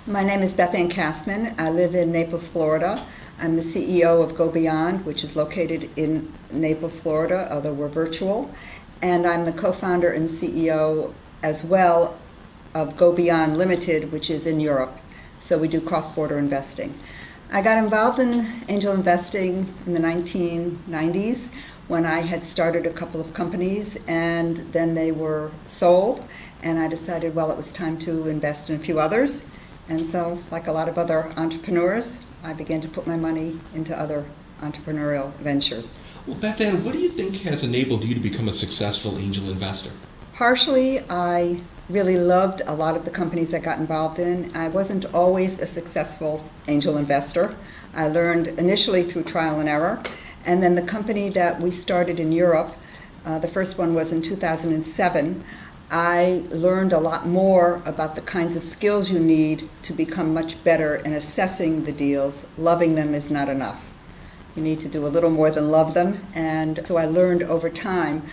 My name is Bethann Kassman. I live in Naples, Florida. I'm the CEO of Go Beyond, which is located in Naples, Florida, although we're virtual. And I'm the co-founder and CEO as well of Go Beyond Limited, which is in Europe. So we do cross-border investing. I got involved in angel investing in the 1990s when I had started a couple of companies, and then they were sold, and I decided, well, it was time to invest in a few others. And so, like a lot of other entrepreneurs, I began to put my money into other entrepreneurial ventures. Well, Bethann, what do you think has enabled you to become a successful angel investor? Partially, I really loved a lot of the companies I got involved in. I wasn't always a successful angel investor. I learned initially through trial and error. And then the company that we started in Europe, the first one was in 2007, I learned a lot more about the kinds of skills you need to become much better in assessing the deals. Loving them is not enough. You need to do a little more than love them. And so I learned over time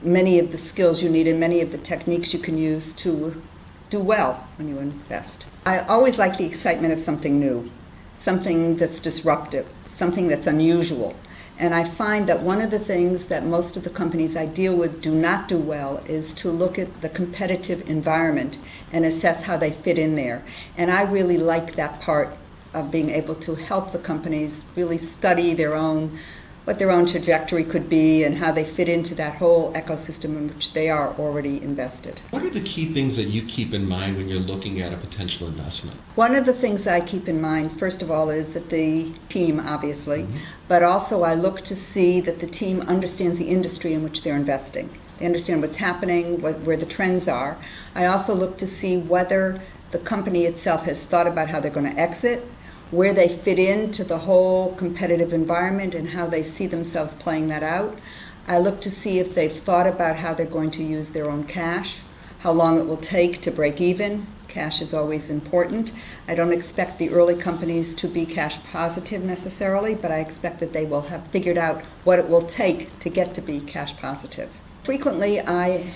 many of the skills you need and many of the techniques you can use to do well when you invest. I always like the excitement of something new, something that's disruptive, something that's unusual. And I find that one of the things that most of the companies I deal with do not do well is to look at the competitive environment and assess how they fit in there. And I really like that part of being able to help the companies really study what their own trajectory could be and how they fit into that whole ecosystem in which they are already invested. What are the key things that you keep in mind when you're looking at a potential investment? One of the things I keep in mind, first of all, is that the team, obviously, but also I look to see that the team understands the industry in which they're investing. They understand what's happening, where the trends are. I also look to see whether the company itself has thought about how they're going to exit, where they fit into the whole competitive environment and how they see themselves playing that out. I look to see if they've thought about how they're going to use their own cash, how long it will take to break even. Cash is always important. I don't expect the early companies to be cash positive necessarily, but I expect that they will have figured out what it will take to get to be cash positive. Frequently, I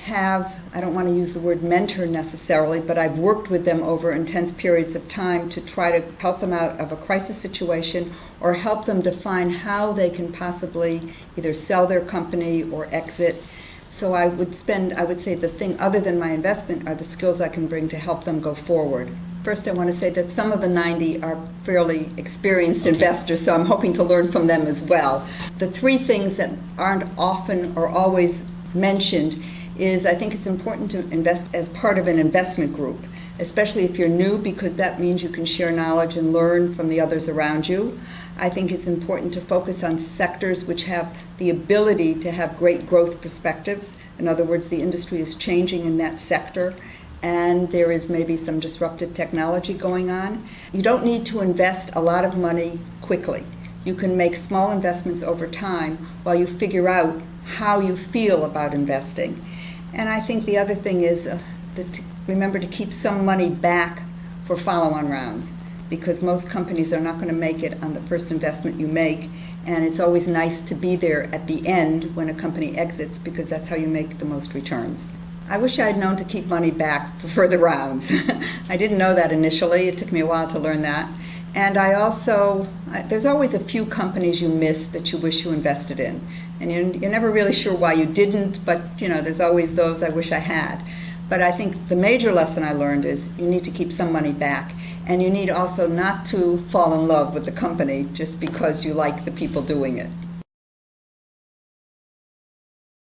don't want to use the word mentor necessarily, but I've worked with them over intense periods of time to try to help them out of a crisis situation or help them define how they can possibly either sell their company or exit. So I would say the thing other than my investment are the skills I can bring to help them go forward. First, I want to say that some of the 90 are fairly experienced investors, so I'm hoping to learn from them as well. The three things that aren't often or always mentioned is I think it's important to invest as part of an investment group, especially if you're new, because that means you can share knowledge and learn from the others around you. I think it's important to focus on sectors which have the ability to have great growth perspectives. In other words, the industry is changing in that sector and there is maybe some disruptive technology going on. You don't need to invest a lot of money quickly. You can make small investments over time while you figure out how you feel about investing. And I think the other thing is remember to keep some money back for follow-on rounds, because most companies are not going to make it on the first investment you make, and it's always nice to be there at the end when a company exits, because that's how you make the most returns. I wish I had known to keep money back for further rounds. I didn't know that initially. It took me a while to learn that. And there's always a few companies you miss that you wish you invested in. And you're never really sure why you didn't, but there's always those I wish I had. But I think the major lesson I learned is you need to keep some money back. And you need also not to fall in love with the company just because you like the people doing it.